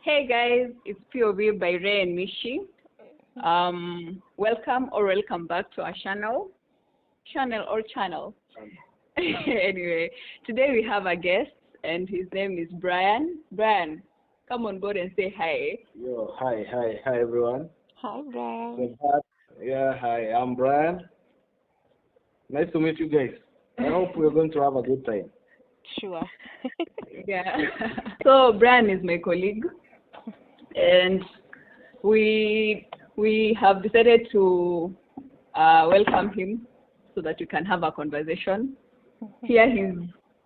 Hey guys, it's POV by Ray&mitchy. Welcome back to our channel. Channel. Anyway, today we have a guest and his name is Brian. Brian, come on board and say hi. Yo, hi everyone. Hi, Brian. Good back. Yeah, hi, I'm Brian. Nice to meet you guys. I hope we're going to have a good time. Sure. Yeah. So Brian is my colleague, and we have decided to welcome him so that we can have a conversation, hear his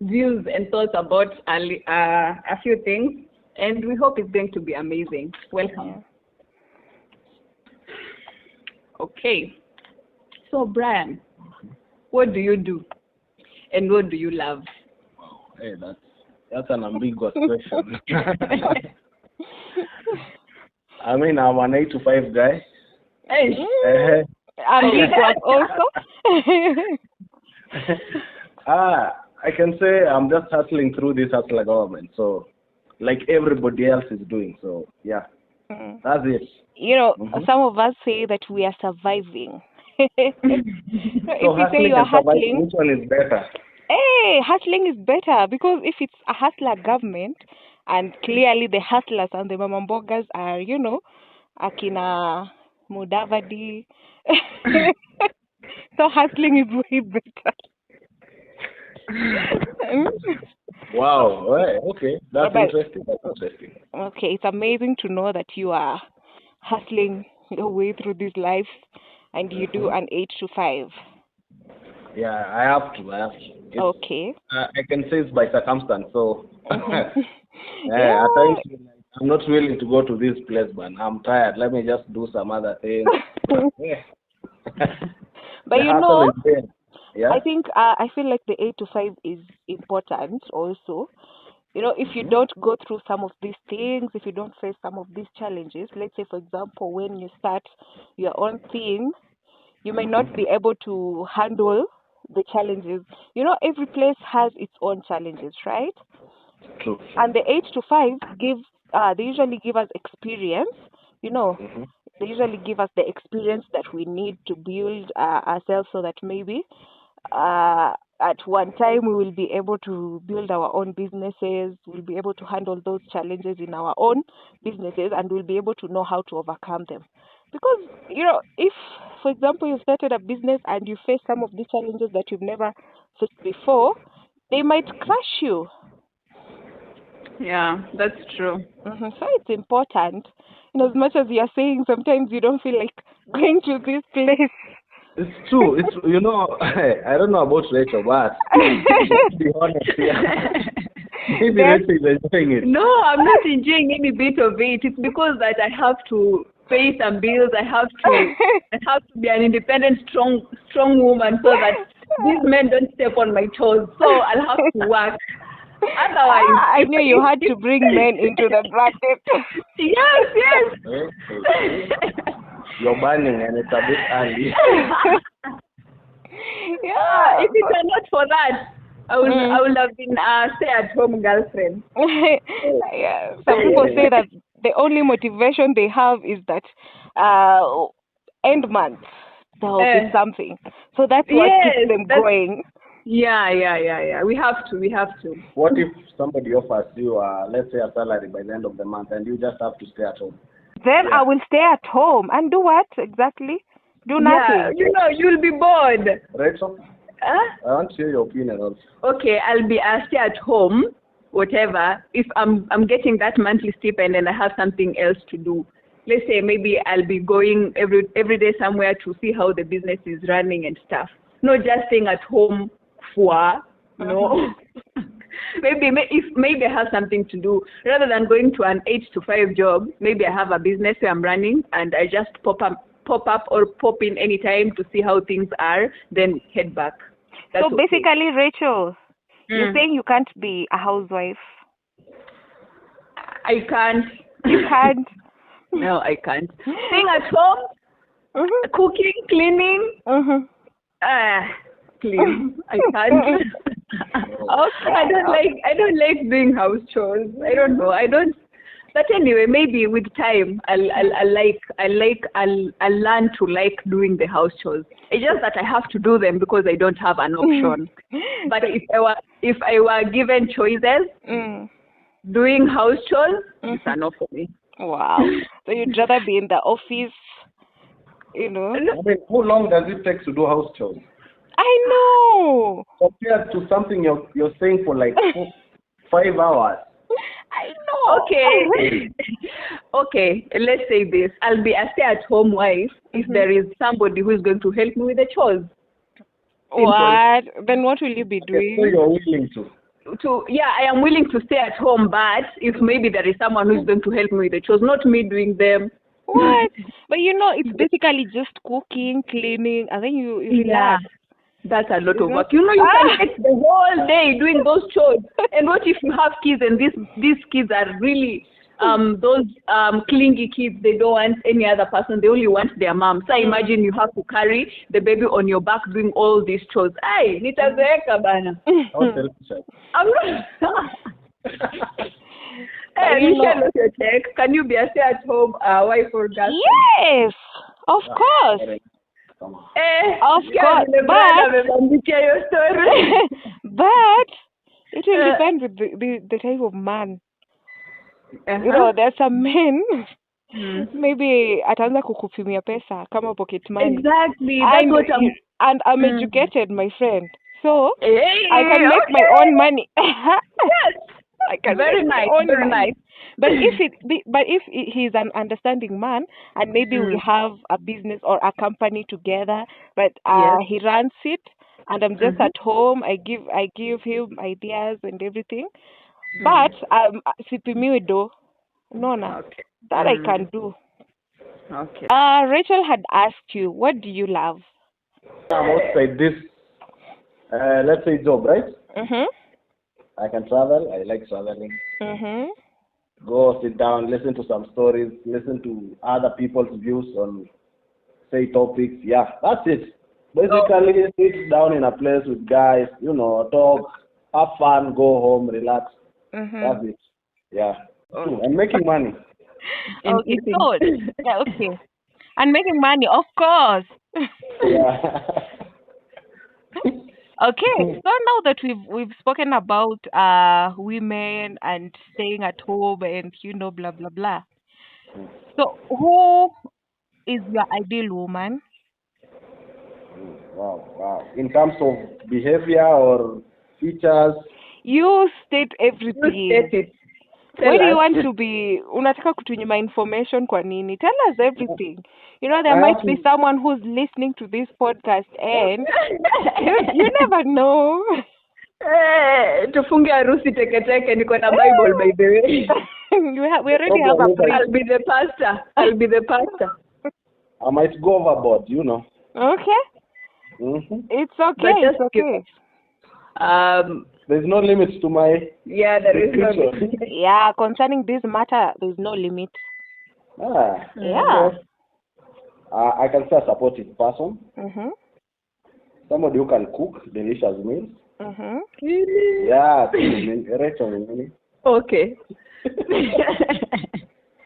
views and thoughts about a few things, and we hope it's going to be amazing. Welcome. Yeah. Okay. So Brian, what do you do, and what do you love? Hey, that's an ambiguous question. I mean, I'm an 8 to 5 guy. Hey. Ambiguous also. I can say I'm just hustling through this hustler government. So, like everybody else is doing. So, yeah, that's it. You know, some of us say that we are surviving. So, If you say hustling you are and surviving, hustling, which one is better? hey, hustling is better because if it's a hustler government, and clearly the hustlers and the mamambogas are, Akina Mudavadi. So hustling is way better. Wow. Right. Okay. That's But interesting. okay, it's amazing to know that you are hustling your way through this life and you do an 8 to 5. Yeah, I have to. It's, Okay. I can say it's by circumstance. So, Yeah. at times I'm not willing to go to this place, but I'm tired. Let me just do some other things. Yeah. But The you hustle know, is there. Yeah. I think I feel like the 8 to 5 is important also. You know, if you don't go through some of these things, if you don't face some of these challenges, let's say, for example, when you start your own thing, you may not be able to handle the challenges. You know, every place has its own challenges, right? True. And the 8 to 5 they usually give us experience, you know, they usually give us the experience that we need to build ourselves so that maybe at one time we will be able to build our own businesses, we'll be able to handle those challenges in our own businesses, and we'll be able to know how to overcome them. Because, you know, if, for example, you started a business and you face some of these challenges that you've never faced before, they might crush you. Yeah, that's true. So it's important. And as much as you're saying, sometimes you don't feel like going to this place. It's true. It's I don't know about Rachel, but let's be honest here. Maybe Rachel is enjoying it. No, I'm not enjoying any bit of it. It's because that I have to pay some bills. I have to be an independent, strong woman, so that these men don't step on my toes. So I'll have to work. Otherwise, I knew you had to bring men into the bracket. Yes. You're burning and it's a bit early. Yeah. If it were not for that, I would have been a stay-at-home girlfriend. Yeah. Some people say that the only motivation they have is that end month there will be something. So that's what keeps them going. Yeah. We have to. What if somebody offers you, let's say, a salary by the end of the month, and you just have to stay at home? Then I will stay at home and do what exactly? Do nothing. Yeah, you'll be bored. Rachel, I want to hear your opinion also. Okay, I'll be stay at home, whatever. If I'm getting that monthly stipend and I have something else to do, let's say maybe I'll be going every day somewhere to see how the business is running and stuff. Not just staying at home for no. Maybe I have something to do rather than going to an 8 to 5 job. Maybe I have a business I'm running and I just pop up or pop in anytime to see how things are, then head back. That's so basically, okay. Rachel, you're saying you can't be a housewife? I can't. You can't? No, I can't. Staying at home, cooking, cleaning. Please, I can't. Okay. I don't like doing house chores. I don't know. I don't But anyway, maybe with time, I'll learn to like doing the house chores. It's just that I have to do them because I don't have an option. But if I were given choices, doing house chores is enough for me. Wow. So you'd rather be in the office, you know? I mean, how long does it take to do house chores? I know. Compared to something you're saying for like 5 hours. I know. Okay. Okay, let's say this. I'll be a stay-at-home wife if there is somebody who is going to help me with the chores. Simple. What? Then what will you be doing? So you're willing to? I am willing to stay at home, but if maybe there is someone who's going to help me with the chores, not me doing them. What? But you know, it's basically just cooking, cleaning, and then you relax. That's a lot of work. You know, you can take the whole day doing those chores. And what if you have kids and these kids are really those clingy kids? They don't want any other person. They only want their mom. So imagine you have to carry the baby on your back doing all these chores. Ay, nitazeeka bana. I'm not. Hey, Michelle, what's your take? Can you be a stay-at-home wife or girlfriend? Yes, of course. Of course, but it will depend with the type of man. You know, there's some men maybe ataanza kukupimia pesa kama pocket money. Exactly. That's what I'm educated, my friend. So hey, I can make my own money. Yes. I can very make nice, my own very money. nice. But if he's an understanding man and maybe we have a business or a company together, but he runs it and I'm just at home, I give him ideas and everything. But sipimiwe do. No. That I can do. Okay. Rachel had asked you, what do you love? I'm outside this let's say job, right? I can travel. I like traveling. Go sit down, listen to some stories, listen to other people's views on, say, topics. Yeah, that's it. Basically, sit down in a place with guys, you know, talk, have fun, go home, relax. That's it. Yeah. And making money. Okay, good. Yeah, okay. And making money, of course. Yeah. Okay, so now that we've spoken about women and staying at home and blah blah blah. So who is your ideal woman? Wow. In terms of behavior or features? You state everything. You state it. Where do you want to be? Unataka kutunyima information kwa nini? Tell us everything. You know, there might be someone who's listening to this podcast and you never know. Tufunge harusi teke niko na Bible, by the way. We already have a priest. I'll be the pastor. I might go overboard, you know. Okay. It's okay. It's okay. There's no limits to my... Yeah, there is no limit. Yeah, concerning this matter, there's no limit. Yeah. Okay. I can say a supportive person. Somebody who can cook delicious meals. Yeah, Rachel. Okay.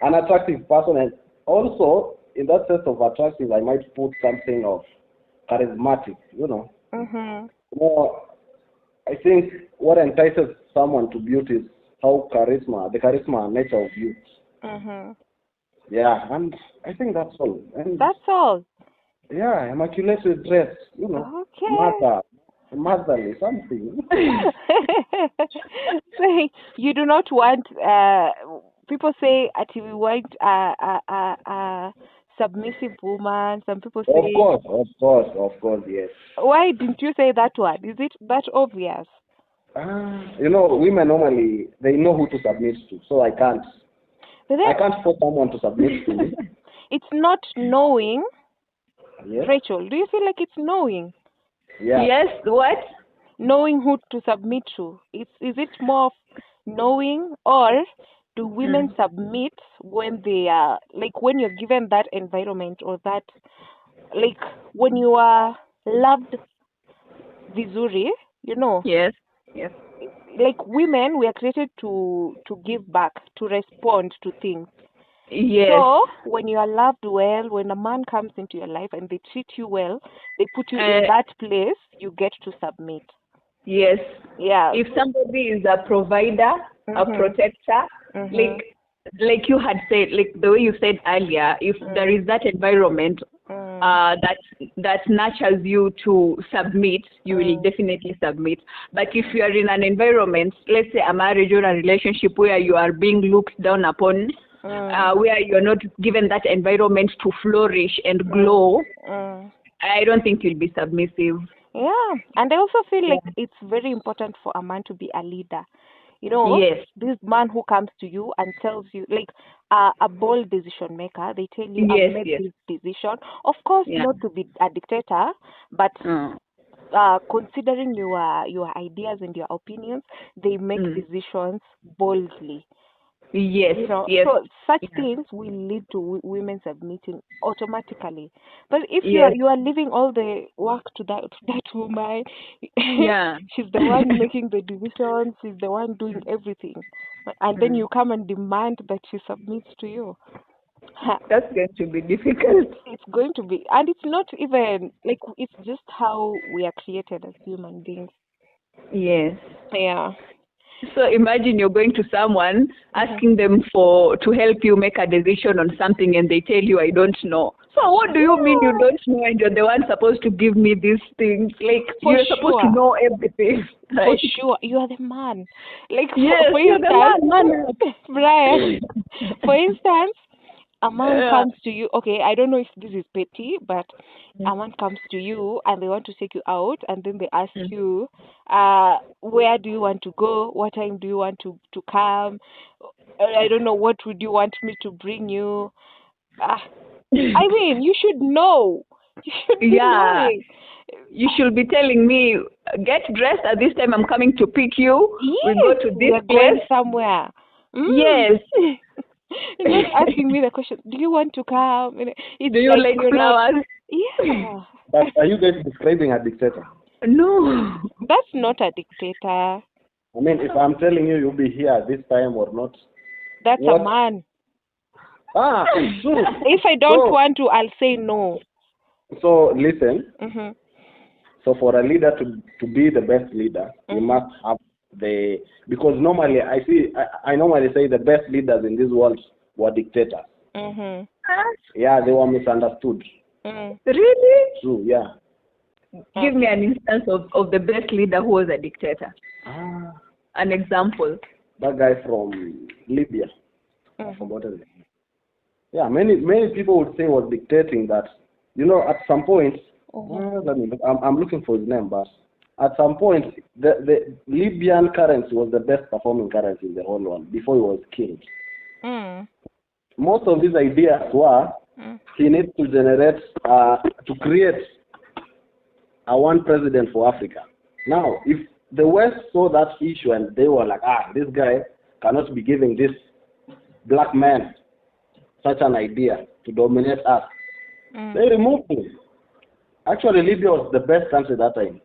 An attractive person, and also in that sense of attractive, I might put something of charismatic, you know. You know, I think what entices someone to beauty is the charisma nature of youth. Yeah, and I think that's all. And that's all. Yeah, immaculate dress, you know. Okay. Motherly, something. So you do not want people say we want a submissive woman. Some people say of course, yes. Why didn't you say that one? Is it that obvious? You know, women normally they know who to submit to, so I can't force someone to submit to me. It's not knowing. Yes. Rachel, do you feel like it's knowing? Yeah. Yes, what? Knowing who to submit to. Is it more of knowing, or do women submit when they are, like, when you're given that environment, or that, like, when you are loved vizuri, you know? Yes. like women, we are created to give back, to respond to things. Yes. So when you are loved well, when a man comes into your life and they treat you well, they put you in that place, you get to submit. Yes. Yeah. If somebody is a provider, a protector, like you had said, like the way you said earlier, if there is that environment that nurtures you to submit, you will definitely submit. But if you are in an environment, let's say a marriage or a relationship where you are being looked down upon, where you're not given that environment to flourish and glow, I don't think you'll be submissive. Yeah, and I also feel like it's very important for a man to be a leader. You know, this man who comes to you and tells you, like a bold decision maker, they tell you, I've made this decision. Of course, not to be a dictator, but considering your ideas and your opinions, they make decisions boldly. Yes, you know, yes. So such things will lead to women submitting automatically. But if you are leaving all the work to that woman, she's the one making the decisions, she's the one doing everything, and then you come and demand that she submits to you. That's going to be difficult. It's going to be, and it's not even like, it's just how we are created as human beings. Yes. Yeah. So imagine you're going to someone asking them to help you make a decision on something, and they tell you, I don't know. So what do you mean you don't know, and you're the one supposed to give me these things? Like, you're supposed to know everything. Right? For sure. You are the man. Like, yes, for you're the man. Brian, for instance, a man comes to you. Okay, I don't know if this is petty, but a man comes to you and they want to take you out, and then they ask you, where do you want to go? What time do you want to come? I don't know, what would you want me to bring you? I mean, you should know. You should be knowing. You should be telling me, get dressed at this time, I'm coming to pick you. Yes, we go to this place. Going somewhere. Yes. You're not asking me the question, do you want to come? It's do you like flowers? Yeah. But are you guys describing a dictator? No. That's not a dictator. I mean, if I'm telling you you'll be here this time or not. That's a man. True. If I don't want to, I'll say no. So listen. So for a leader to be the best leader, you must have because normally I normally say the best leaders in this world were dictators. Yeah, they were misunderstood. Really? True, yeah. Give me an instance of the best leader who was a dictator. An example. That guy from Libya. I forgot his name. Yeah, many people would say was dictating that, you know, at some point, I'm looking for his name, but at some point, the Libyan currency was the best performing currency in the whole world before he was killed. Most of these ideas were he needs to generate, to create a one president for Africa. Now, if the West saw that issue and they were like, this guy cannot be giving this black man such an idea to dominate us, they removed him. Actually, Libya was the best country that time.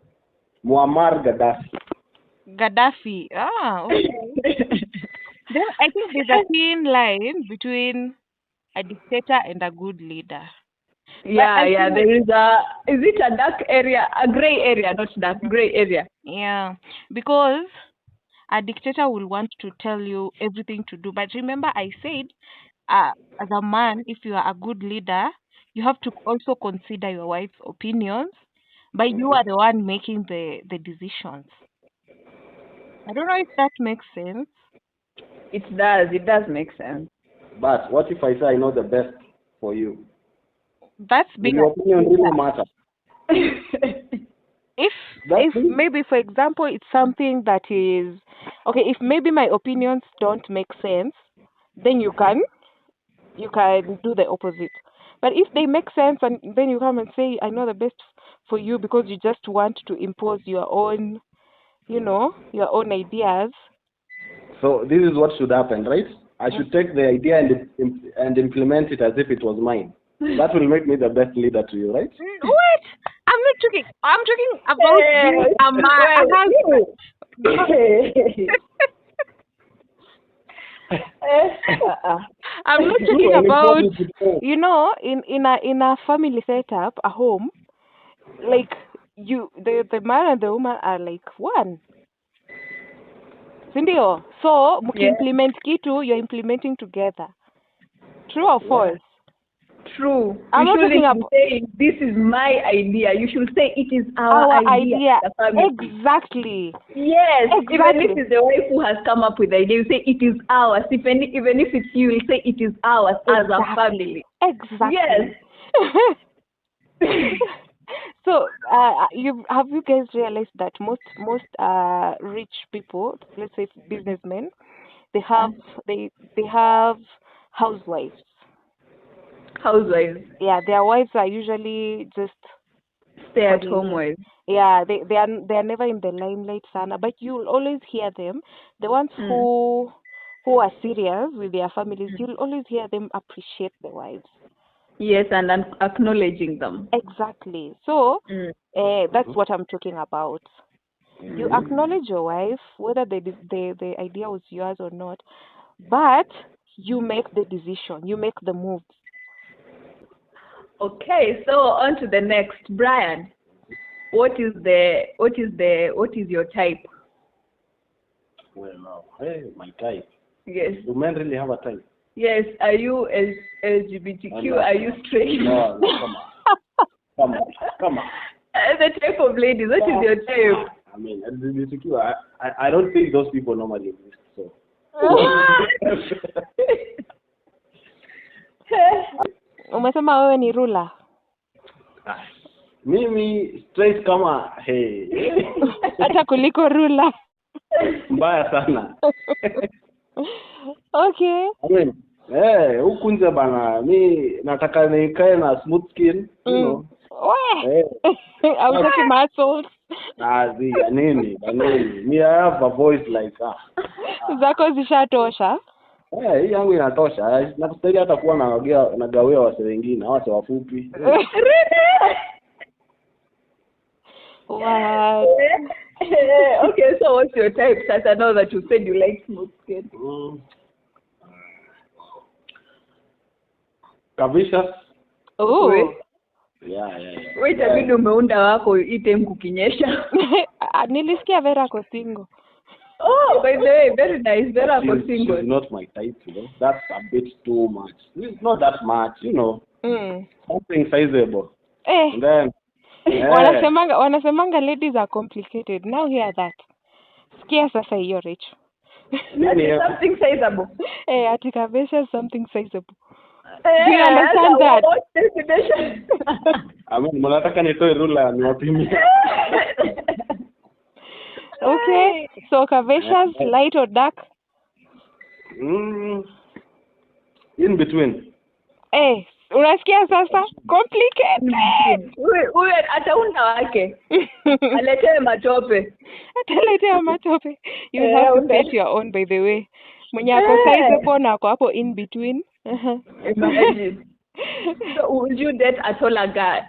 Muammar Gaddafi. Okay. Then I think there's a thin line between a dictator and a good leader. Yeah, there is is it a dark area, a gray area, not dark, gray area? Yeah, because a dictator will want to tell you everything to do. But remember, I said, as a man, if you are a good leader, you have to also consider your wife's opinions, but you are the one making the decisions. I don't know if that makes sense. It does make sense. But what if I say I know the best for you? That's being your opinion really matter. If maybe, for example, it's something that is okay, if maybe my opinions don't make sense, then you can do the opposite. But if they make sense, and then you come and say, I know the best for you, because you just want to impose your own, your own ideas. So this is what should happen, right? I should take the idea and implement it as if it was mine. That will make me the best leader to you, right? What? I'm not talking. I'm talking about being a man. I'm not talking about, in a family setup, a home, like the man and the woman are like one. Sindio? So, implement kitu, you're implementing together. True or false? True. I'm you not talking shouldn't say this is my idea. You should say it is our idea. The family. Exactly. Yes. Exactly. Even if it's the wife who has come up with the idea, you say it is ours. Even if it's you, you say it is ours as a family. Exactly. Yes. So, have you guys realized that most rich people, let's say businessmen, they have housewives. Housewives. Yeah, their wives are usually just stay-at-home wives. Yeah, they are never in the limelight, Sana. But you'll always hear them. The ones who are serious with their families, you'll always hear them appreciate the wives. Yes, and acknowledging them. Exactly. So that's what I'm talking about. You acknowledge your wife, whether the idea was yours or not, but you make the decision, you make the move. Okay, so on to the next, Brian. What is your type? Well, now, my type. Yes. Do men really have a type? Yes. Are you LGBTQ? Are you straight? No, come on. The type of ladies. What is your type? I mean, LGBTQ. I don't think those people normally exist. So. Umesema wewe ni ruler. Mimi straight kama hey. Hata kuliko ruler. Mbaya sana. Okay. I mean, huku nje bana, mi nataka nikae na smooth skin, you know. I'm talking muscles. Nini. Me, I have a voice like Zako zishatosha. Hii yangu inatosha. Nakustahili hata kuwa nagawia wase wengine, wase wafupi. What? Okay, so what's your type? Since I know that you said you like smooth skin. Kabisa. Oh. Yeah. Wait a minute, umeunda wako ite kukinyesha. Nilisikia Vera ko single. Oh, by the way, very nice. Vera ko single. She's not my type, you know. That's a bit too much. It's not that much, you know. Something sizable. And then wanasemanga ladies are complicated. Now hear that. Sikia sasa hiyo Rich. Something sizable. Ati Kabesha something sizable. Do you understand that? What definition? Mnataka nitoe rula niwapimie. Okay, so Kabesha's light or dark? In between. Unasikia sasa? Complicated. Huyu ataunda wake. Aletewe matope. Ataletewa matope. You have to set your own, by the way. Mwenye ako sizable na ako hapo in between. Imagine. So would you date a taller girl?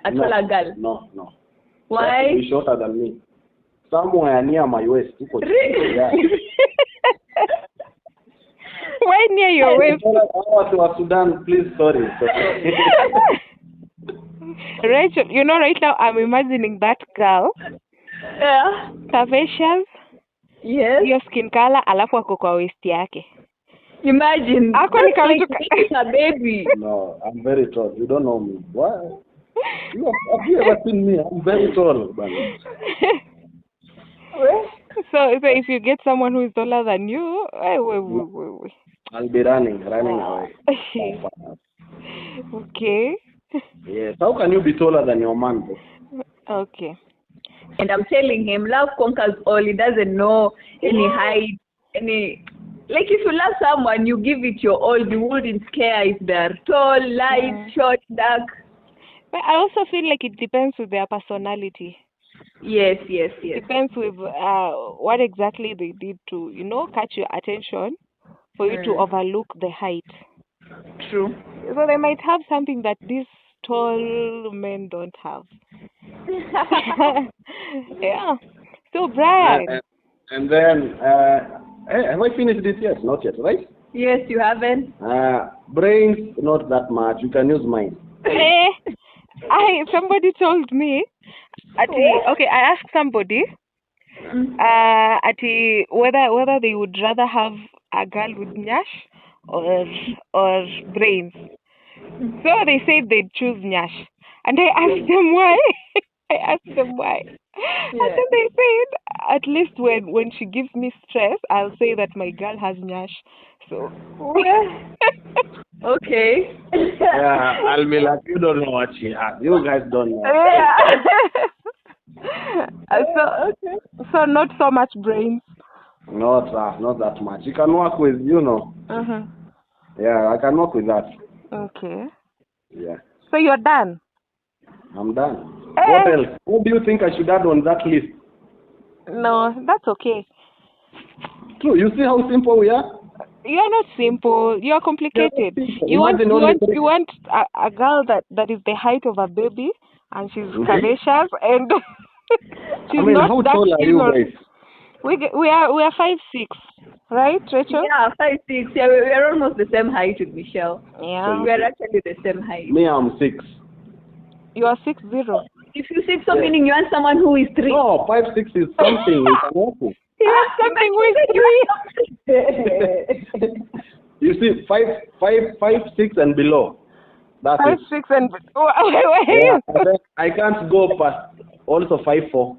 No. Why? Be shorter than me. Somewhere near my waist. Yeah. Why near your waist? To Sudan, please, sorry. Rachel, right now I'm imagining that girl. Yeah. Curvaceous. Yes. Your skin color, alafu ako kwa waist yake. Imagine. Ako ni kama a baby. No, I'm very tall. You don't know me. Why? Have you ever seen me? I'm very tall. So if you get someone who is taller than you, I'll be running away. Okay. Yes. How can you be taller than your man, bro? Okay. And I'm telling him, love conquers all. He doesn't know any height, any... Like, if you love someone, you give it your all. You wouldn't care if they're tall, light, short, dark. But I also feel like it depends with their personality. Yes. Depends with what exactly they did to, catch your attention for you to overlook the height. True. So they might have something that these tall men don't have. Yeah. So, Brian. And then, have I finished this yet? Not yet, right? Yes, you haven't. Brains, not that much. You can use mine. Somebody told me. Okay, I asked somebody. Whether they would rather have a girl with nyash or brains. So they said they'd choose nyash, and I asked them why. And then they said, at least when she gives me stress, I'll say that my girl has nyash. So okay. Yeah, I'll be like, you don't know what she has. You guys don't know. So not so much brains. Not that much. You can work with, Yeah, I can work with that. Okay. Yeah. So you're done? I'm done. What else? What do you think I should add on that list? No, that's okay. True. You see how simple we are? You're not simple. You're complicated. You want a girl that is the height of a baby, and she's curvaceous, and she's not how that tall are you guys? We are 5'6", right, Rachel? Yeah, 5'6". Yeah, we're almost the same height with Michelle. Yeah. So we're actually the same height. Me, I'm 6. You are 6'0". If you 6, so meaning you want someone who is 3. No, 5'6" is something we can work with. Something with 3. You see, 5'6" and below. That's 5'6" and I can't go past also 5'4".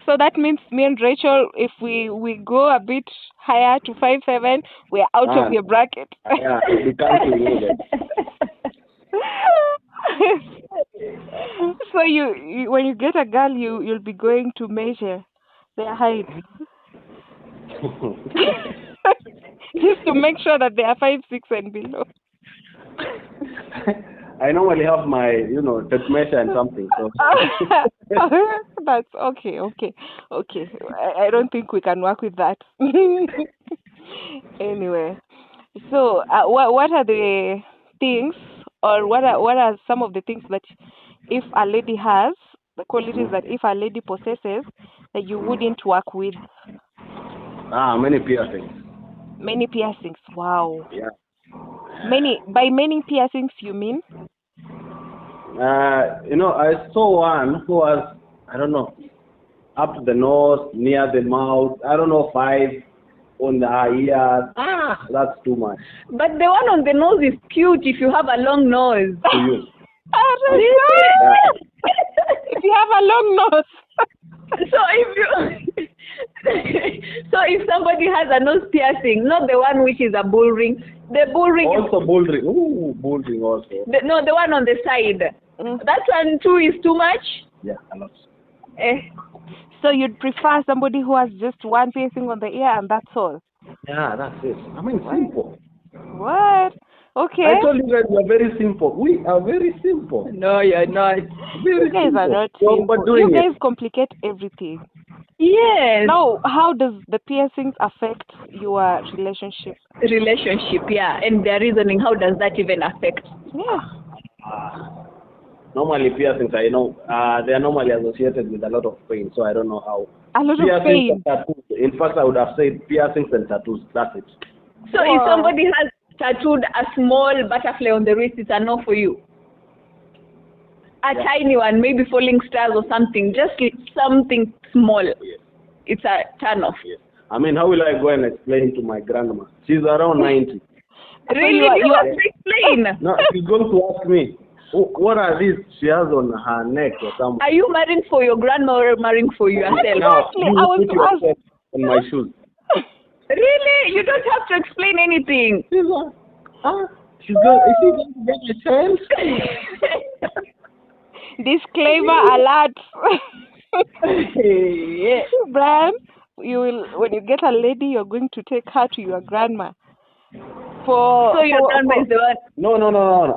So that means me and Rachel, if we go a bit higher to 5'7", we're out of your bracket. Yeah, we can't do that. So you when you get a girl, you'll be going to measure their height. Just to make sure that they are 5'6" and below. I normally have my, tape measure and something. So. That's okay. I don't think we can work with that. Anyway, so what are the things, or what are some of the things that if a lady has, the qualities that if a lady possesses, that you wouldn't work with? Many piercings. Many piercings. Wow. Yeah. By many piercings, you mean? I saw one who was, I don't know, up to the nose, near the mouth. I don't know, 5 on the ears. That's too much. But the one on the nose is cute if you have a long nose. To you. If you have a long nose. So if somebody has a nose piercing, not the one which is a bull ring, the bull ring also bull ring. Ooh, bull ring also. The one on the side. That one too is too much. Yeah, a lot. So you'd prefer somebody who has just one piercing on the ear and that's all? Yeah, that's it. Simple. What? Okay. I told you guys we are very simple. We are very simple. No, you're not. You guys are not simple. You guys complicate everything. Yes. Now, how does the piercings affect your relationship? Relationship, yeah. And their reasoning, how does that even affect? Yeah. Normally piercings, I know, they are normally associated with a lot of pain, so I don't know how. A lot of pain? Tattoos. In fact, I would have said piercings and tattoos. That's it. So if somebody has tattooed a small butterfly on the wrist, it's a no for you? A tiny one, maybe falling stars or something, just something small. Yes. It's a turn off. Yes. I mean, how will I go and explain to my grandma? She's around 90. Really? You have to explain? No, she's going to ask me, what are these she has on her neck or something? Are you marrying for your grandma or marrying for yourself? Now, you put yourself on my shoes. Really? You don't have to explain anything. She's going to get a child? Disclaimer alert. Yeah. Brian, when you get a lady, you're going to take her to your grandma. So your grandma is the one? No.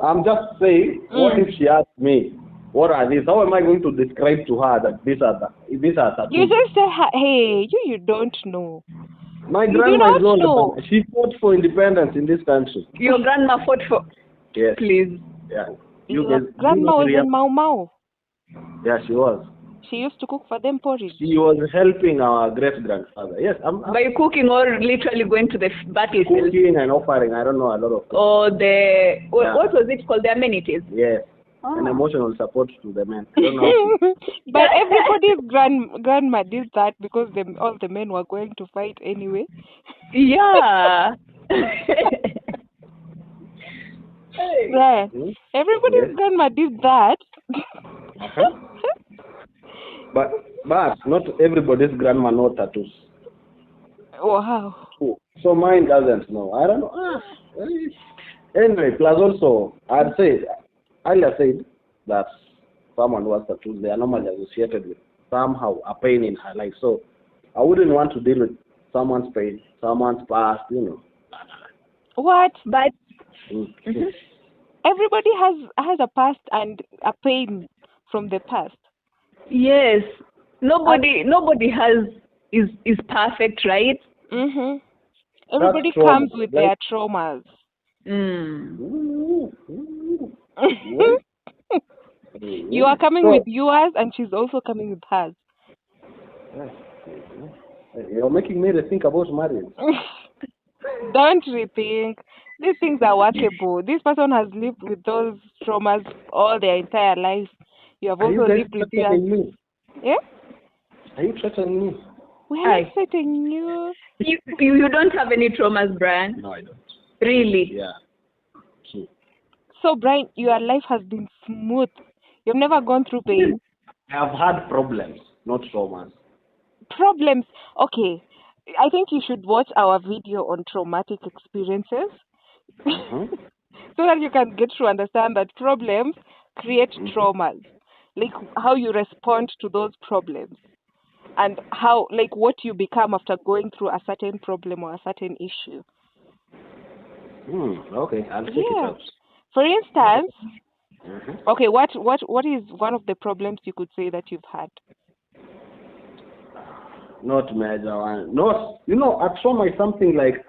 I'm just saying, what if she asks me, what are these? How am I going to describe to her that these are tattoos? You just say, hey, you don't know. My grandma is old. She fought for independence in this country. Your grandma fought for? Yes. Please. Yeah. Your grandma was in Mau Mau. Yeah, she was. She used to cook for them porridge. She was helping our great-grandfather. Yes, I'm By cooking or literally going to the battlefield? cooking and offering, I don't know, a lot of things. Or what was it called? The amenities? Yes. And emotional support to the men. I don't know. But everybody's grandma did that because all the men were going to fight anyway. Yeah. Yeah. Everybody's grandma did that. But not everybody's grandma knows tattoos. Wow. So mine doesn't know. I don't know. Anyway, plus also, I'd say, earlier said that someone who has tattoos, they are normally associated with somehow a pain in her life. So I wouldn't want to deal with someone's pain, someone's past, What? But everybody has a past and a pain from the past. yes, nobody is perfect, right? Everybody comes with their traumas. You are coming with yours, and she's also coming with hers. You're making me think about marriage. Don't rethink. These things are workable. This person has lived with those traumas all their entire life. You have also lived with yours. Me? Yeah? Are you threatening me? We are not threatening you. You don't have any traumas, Brian? No, I don't. Really? Yeah. So, Brian, your life has been smooth. You've never gone through pain. I've had problems, not traumas. Problems? Okay. I think you should watch our video on traumatic experiences so that you can get to understand that problems create traumas. Like how you respond to those problems and how, like, what you become after going through a certain problem or a certain issue. Okay, I'll check it out. For instance, okay, what is one of the problems you could say that you've had? Not major one. Not, a trauma is something like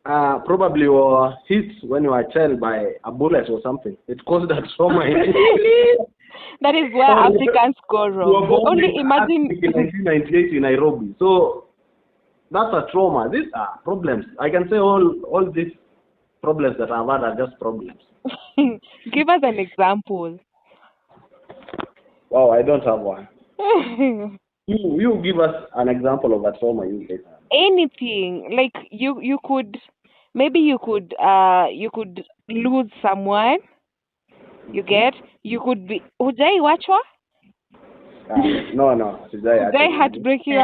probably you were hit when you were a child by a bullet or something. It caused a trauma. That is where Africans go wrong. Only imagine in 1998 in Nairobi. So that's a trauma. These are problems. I can say all these problems that I've had are just problems. Give us an example. Wow, I don't have one. You give us an example of a trauma you get. Anything. Like you could lose someone. You get? You could be hujai wachwa? No. Hujai heartbreak you?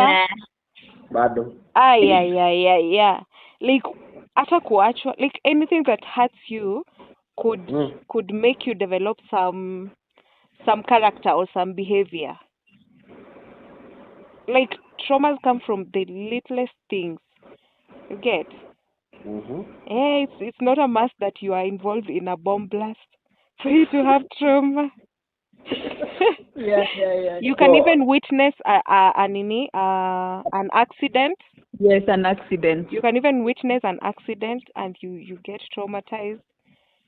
Bado. Yeah. Like hata kuachwa, like anything that hurts you could make you develop some character or some behavior. Like traumas come from the littlest things. You get? It's not a must that you are involved in a bomb blast for you to have trauma. Yeah. You can even witness an accident. Yes, an accident. You can even witness an accident and you get traumatized.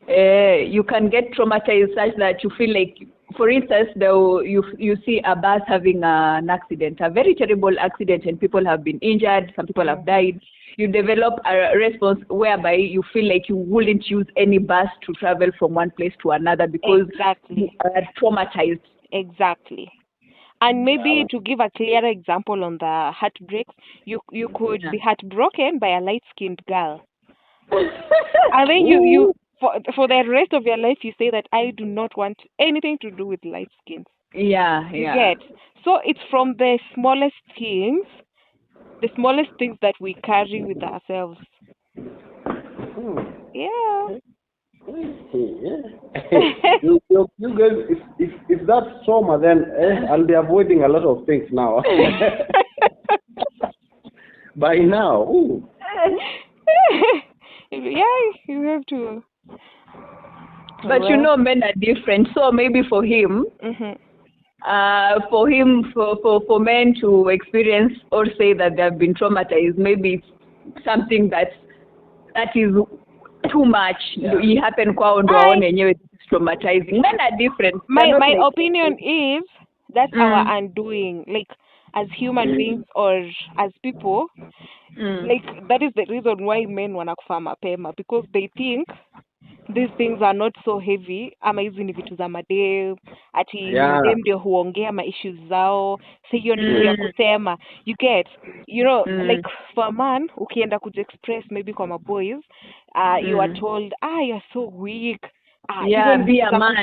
You can get traumatized such that you feel like, for instance, you see a bus having an accident, a very terrible accident, and people have been injured, some people have died. You develop a response whereby you feel like you wouldn't use any bus to travel from one place to another because you are traumatized. Exactly. And maybe to give a clearer example on the heartbreaks, you could be heartbroken by a light-skinned girl. And then you for the rest of your life, you say that I do not want anything to do with light skins. Yeah. You get? So it's from the smallest things that we carry with ourselves. Yeah. You guys, if that's trauma, then I'll be avoiding a lot of things now. By now. Yeah, you have to. But men are different. So maybe for him, for men to experience or say that they have been traumatized, maybe it's something that is too much. It happened kwao ndo waone yenyewe traumatizing. Men are different. My opinion is That's our undoing. Like, as human beings or as people, like, that is the reason why men wanakufa mapema, because they think these things are not so heavy, ama hizi ni vitu za madem, ati dem ndio huongea ma issues zao, so hiyo ni kitu ya kusema. You get, you know, like for a man ukienda kujiexpress maybe kwa maboys, you are told, you're so weak, be a man.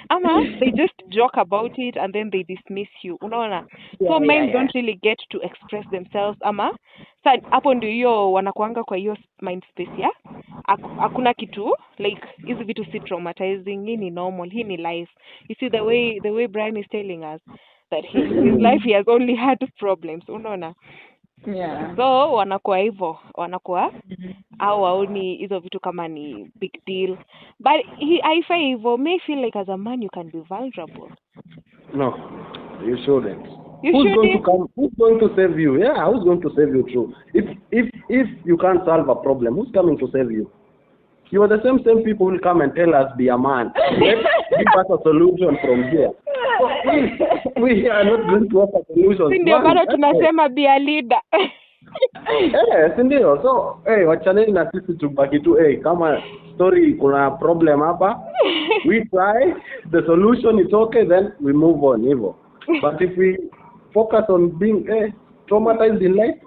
Ama they just joke about it and then they dismiss you, unaona. So men don't really get to express themselves, ama sa hapo ndio hiyo wanakuanga kwa hiyo mind space hakuna kitu, like hizi vitu si traumatizing, hii ni normal, hii ni life. You see the way Brian is telling us that his life he has only had problems, unaona. So wanakuwa hivyo, wanakuwa au waoni hizo vitu kama ni big deal, but I feel hivyo, may feel like as a man you can be vulnerable. No, you shouldn't. Who's going to save you? Yeah, who's going to save you true? If you can't solve a problem, who's coming to save you? You are the same people who will come and tell us, be a man. Let's give us a solution from here. We are not going to offer solutions. Ndio bado tunasema be a leader. Ndio. So, wachaneni na sisi tubaki tu, kama story kuna problem hapa, we try, the solution is okay, then we move on, hivyo. But if we focus on being traumatized in life,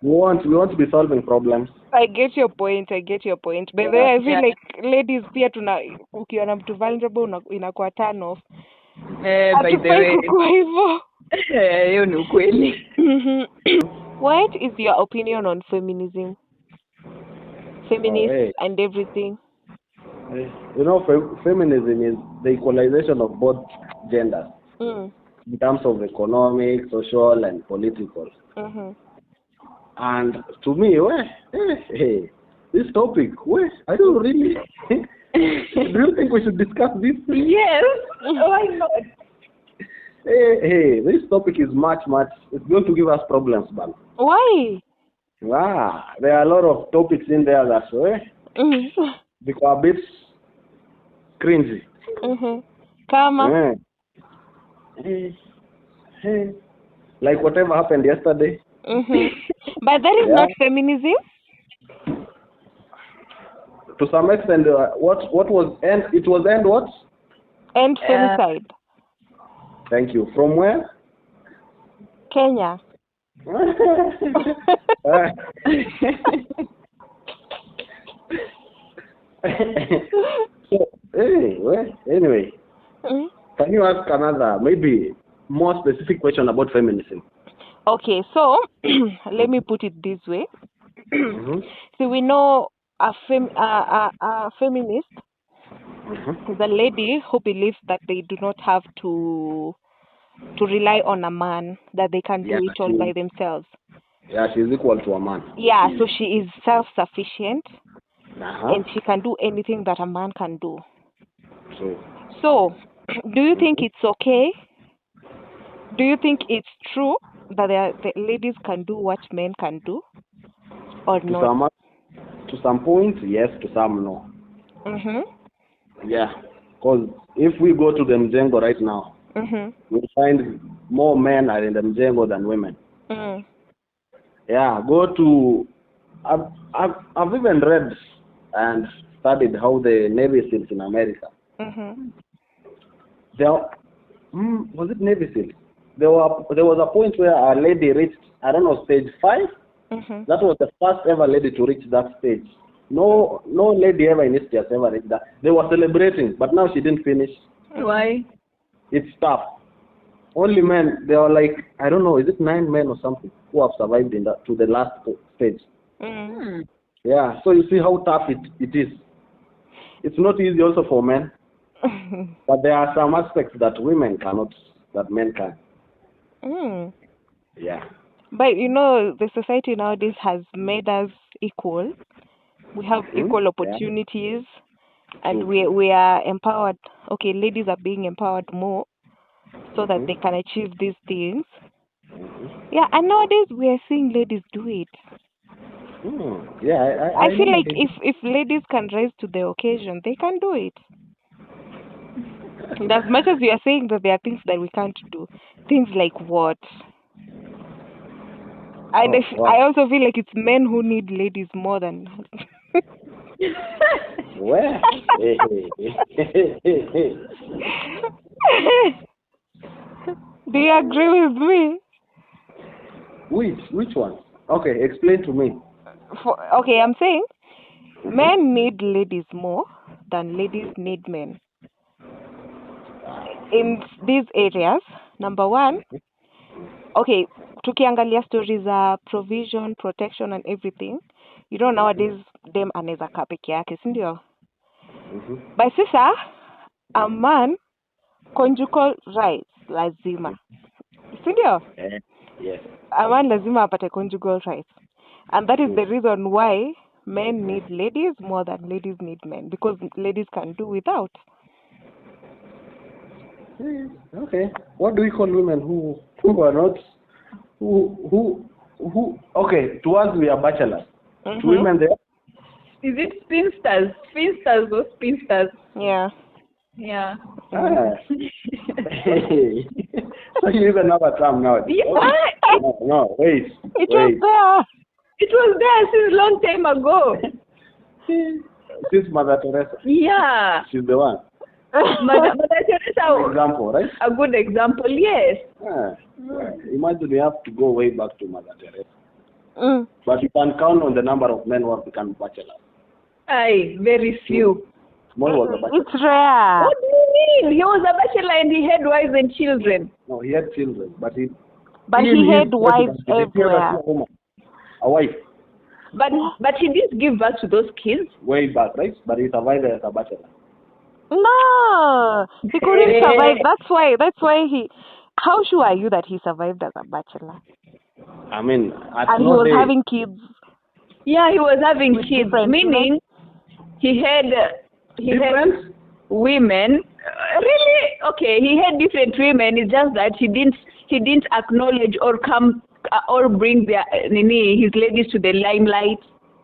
we want to be solving problems. I get your point. By the way, I feel like ladies pia ukiona mtu vulnerable inakuwa turn off. By the way. Hiyo ni ukweli. What is your opinion on feminism? Feminists and everything. You know, feminism is the equalization of both genders in terms of economic, social, and political. And to me, this topic, I don't really. Do you think we should discuss this? Yes. Why not? Hey, this topic is much. It's going to give us problems, man. Why? There are a lot of topics in there that become a bit cringy. Kama. Hey. Like whatever happened yesterday. But that is not feminism. To some extent, what was end? It was end what? End femicide. Thank you. From where? Kenya. Anyway, can you ask another, maybe more specific question about feminism? Okay, so let me put it this way. So we know a feminist is a lady who believes that they do not have to rely on a man, that they can do it all by themselves. Yeah, she's equal to a man. Yeah, so she is self-sufficient and she can do anything that a man can do. So, do you think it's okay? Do you think it's true that the ladies can do what men can do, or not? To some point, yes. To some, no. Yeah, because if we go to the mjengo right now, we'll find more men are in the mjengo than women. Yeah, go to. I've even read and studied how the Navy SEALs in America. Was it Navy SEALs? There was a point where a lady reached, I don't know, stage 5. That was the first ever lady to reach that stage. No lady ever in history has ever reached that. They were celebrating, but now she didn't finish. Why? It's tough. Only men. There are like, I don't know, is it 9 men or something who have survived to the last stage. Yeah. So you see how tough it is. It's not easy also for men, but there are some aspects that women cannot, that men can. Yeah. But you know, the society nowadays has made us equal. We have equal opportunities, and we are empowered. Okay, ladies are being empowered more so that they can achieve these things. Yeah, and nowadays we are seeing ladies do it. Yeah, I feel like if ladies can rise to the occasion, they can do it. And as much as we are saying that there are things that we can't do, things like what? And I also feel like it's men who need ladies more than. Where? Do you agree with me? Which one? Okay, explain to me. Okay, I'm saying men need ladies more than ladies need men. In these areas, number one, okay, tukiangalia stories za provision, protection and everything, you know nowadays them anaweza kaa peke yake, si ndio? By sasa, a man conjugal rights lazima, si ndio? Yes. A man lazima apate conjugal rights, and that is the reason why men need ladies more than ladies need men, because ladies can do without. Okay. What do we call women who are not who okay, to us we are bachelors. To women there? Is it spinsters? Spinsters or spinsters? Yeah. Yeah. So you even have a term now. No, wait. It was there. It was there since long time ago. Since Mother Teresa. Yeah. She's the one. Mother Teresa. Example, right? A good example, yes. Imagine we have to go way back to Mother Teresa. But you can count on the number of men who have become bachelors. Aye, very few. Small was a bachelor. It's rare. What do you mean? He was a bachelor and he had wives and children. No, he had children, but he had wives everywhere. A wife. But he didn't give birth to those kids. Way back, right? But he survived as a bachelor. No, he couldn't survive. That's why he. How sure are you that he survived as a bachelor? I mean, and he was having kids. Yeah, he was having kids. Meaning, he had women. Really? Okay, he had different women. It's just that he didn't acknowledge or come or bring his ladies to the limelight.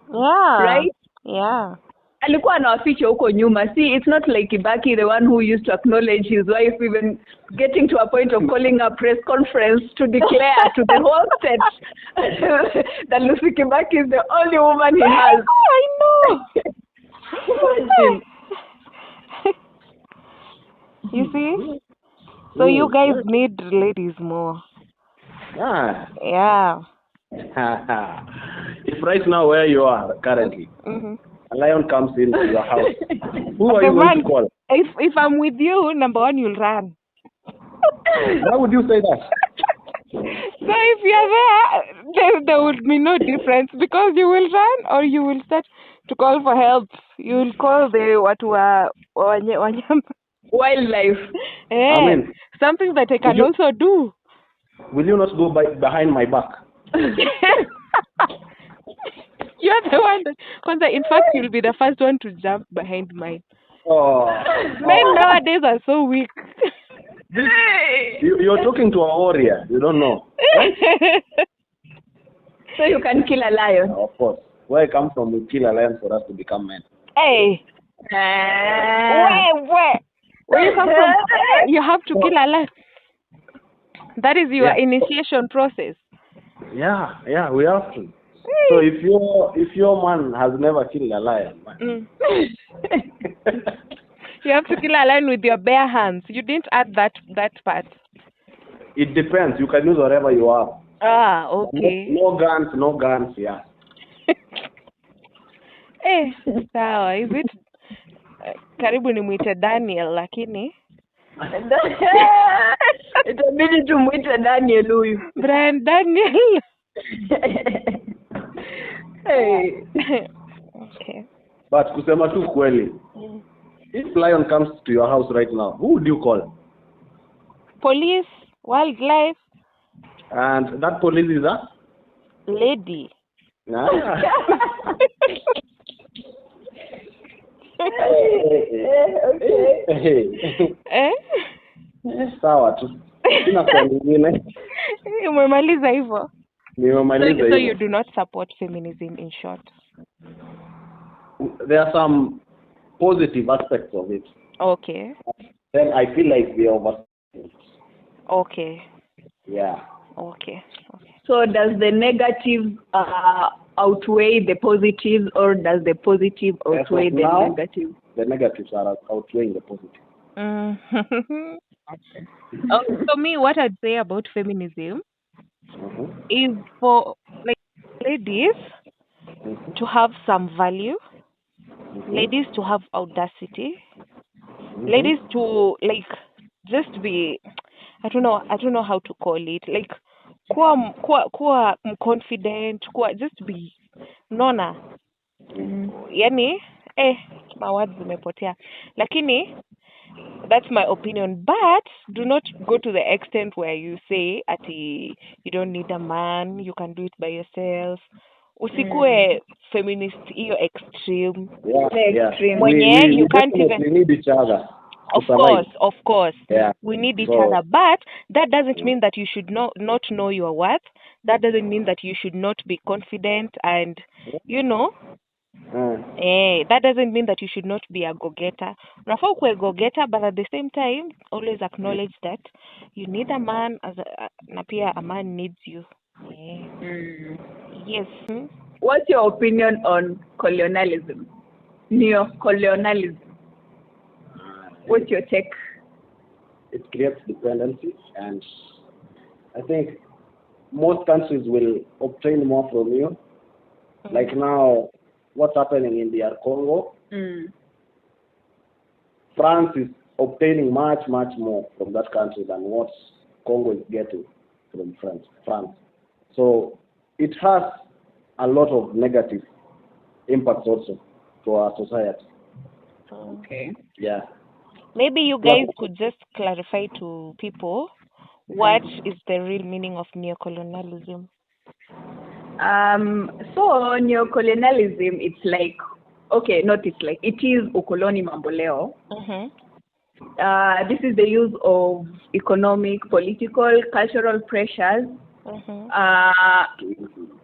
Yeah. Right? Yeah. Alikuwa anawaficha huko nyuma. See, it's not like Kibaki, the one who used to acknowledge his wife, even getting to a point of calling a press conference to declare to the whole state that Lucy Kibaki is the only woman he has. I know. You see? So you guys need ladies more. Yeah. Yeah. If right now where you are currently, a lion comes into your house, who are you going to call? If I'm with you, number one, you'll run. Why would you say that? So if you're there would be no difference, because you will run or you will start to call for help. You will call the wildlife. I mean, something that I can also do. Will you not go behind my back? You're the one that, in fact, you'll be the first one to jump behind mine. Men nowadays are so weak. You're talking to a warrior. You don't know. Right? So you can kill a lion. Of course. Where I come from, we kill a lion for us to become men. Hey. Where you come from? You have to kill a lion. That is your initiation process. Yeah, we have to. So if your man has never killed a lion, man. You have to kill a lion with your bare hands. You didn't add that part. It depends. You can use whatever you have. Ah, okay. No guns, yeah. Sawa. Is it karibu nimwite Daniel lakini itabidi tumwite Daniel huyu. Brian Daniel. Hey. Okay. But kusema tu kweli, if lion comes to your house right now, who would you call? Police, wildlife. And that police is a? Lady. Sawa tu. Sina swali lingine. Umemaliza hivyo? Nimemaliza hivyo. So you do not support feminism, in short? There are some positive aspects of it. Okay. then I feel like we are over. Okay. Yeah. Okay. So does the negative outweigh the positives, or does the positive outweigh the negative? The negatives are outweighing the positive. For me, what I'd say about feminism is for like ladies to have some value, ladies to have audacity, ladies to like just be, I don't know how to call it, like kuwa confident, kuwa just be nona. Yani my words zimepotea, lakini that's my opinion. But do not go to the extent where you say ati you don't need a man, you can do it by yourself. Usikue feminist hiyo extreme. Extreme. We You can't even need each other. Of course. Yeah. We need each other, but that doesn't mean that you should not know your worth. That doesn't mean that you should not be confident and that doesn't mean that you should not be a go-getter. Unafaa ukuwe go-getter, but at the same time, always acknowledge that you need a man na pia a man needs you. Yes. What's your opinion on colonialism? Neo-colonialism? What's your take? It creates dependency, and I think most countries will obtain more from you. Like now, what's happening in DR Congo? France is obtaining much more from that country than what Congo is getting from France. So it has a lot of negative impacts also to our society. Okay. Yeah. Maybe you guys could just clarify to people what is the real meaning of neocolonialism. So neocolonialism, it is ukoloni mamboleo. This is the use of economic, political, cultural pressures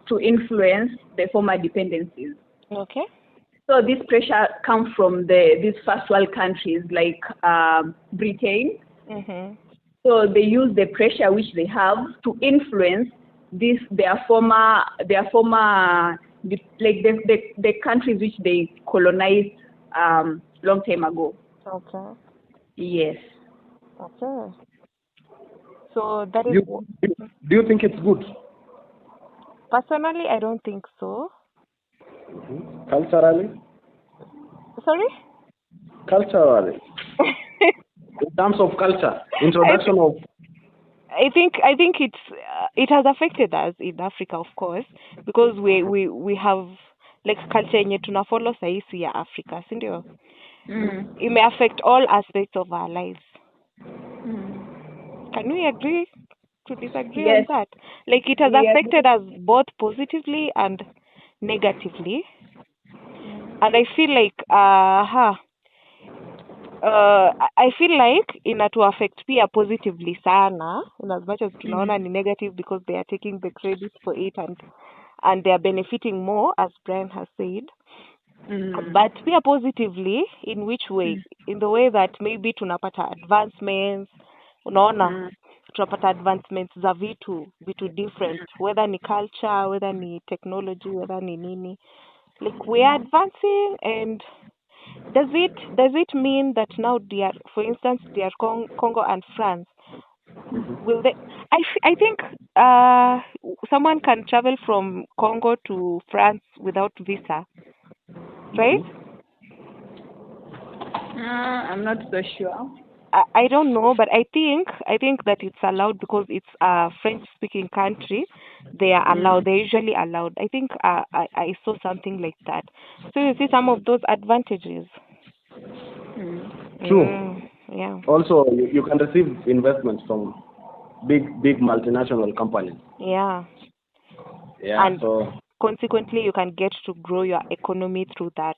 to influence the former dependencies. Okay. So this pressure comes from these first world countries like Britain. So they use the pressure which they have to influence their former the countries which they colonized long time ago. Okay. Yes. Okay. So that is. Do you think it's good? Personally, I don't think so. Culturally? Sorry? Culturally. In terms of culture, introduction of. I think it has affected us in Africa, of course, because we have like culture yenye tunafollow saisi ya Africa, si ndio? It may affect all aspects of our lives. Can we agree to disagree on that? Like it has affected us both positively and negatively. And I feel like I feel like inatu affect pia positively sana, in as much as tunaona ni negative because they are taking the credit for it and they are benefiting more, as Brian has said. But pia positively, in which way? In the way that maybe tunapata advancements, unaona, tunapata advancements za vitu different, whether ni culture, whether ni technology, whether ni nini. Like we are advancing, and does it mean that now for instance, Congo and France, will they? I think someone can travel from Congo to France without visa, right? I'm not so sure. I don't know, but I think that it's allowed because it's a French-speaking country. They are allowed. They're usually allowed. I think I saw something like that. So you see some of those advantages. True. Yeah. Also, you can receive investments from big multinational companies. Yeah. Yeah. And so consequently, you can get to grow your economy through that.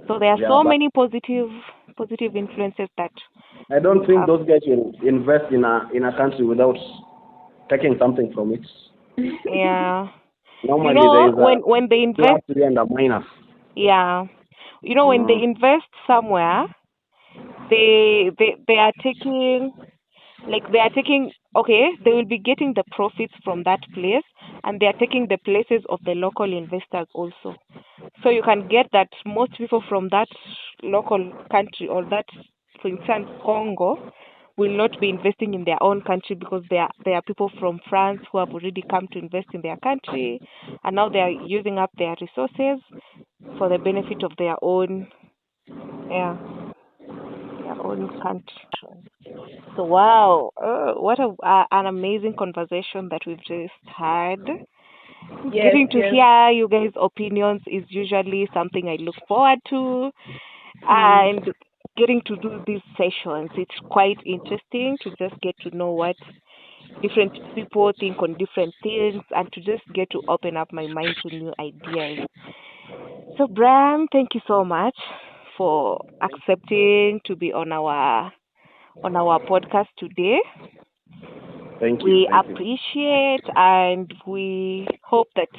So there are so many positive influences that. I don't think those guys will invest in a country without taking something from it. Yeah. Normally, when they invest and a minus. Yeah. When they invest somewhere, they are taking, okay, they will be getting the profits from that place, and they are taking the places of the local investors also. So you can get that most people from that local country, or that, for instance, Congo, will not be investing in their own country, because there are people from France who have already come to invest in their country, and now they are using up their resources for the benefit of their own, yeah, their own country. So wow, what an amazing conversation that we've just had. Yes, Getting to hear you guys' opinions is usually something I look forward to, and getting to do these sessions, it's quite interesting to just get to know what different people think on different things, and to just get to open up my mind to new ideas. So Bram, thank you so much for accepting to be on our podcast today. Thank you. We appreciate, and we hope that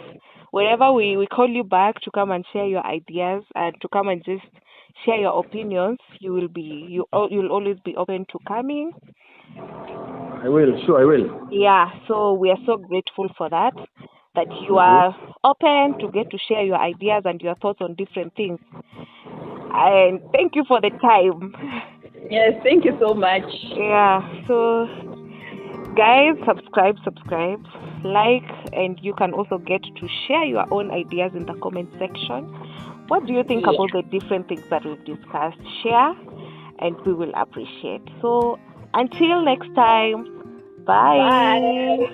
whenever we call you back to come and share your ideas, and to come and just share your opinions, you'll always be open to coming. I will. Sure, I will. Yeah, so we are so grateful for that you are open to get to share your ideas and your thoughts on different things. And thank you for the time. Yes, thank you so much. Yeah, so guys, subscribe, like, and you can also get to share your own ideas in the comment section. What do you think about the different things that we've discussed? Share, and we will appreciate. So until next time, bye.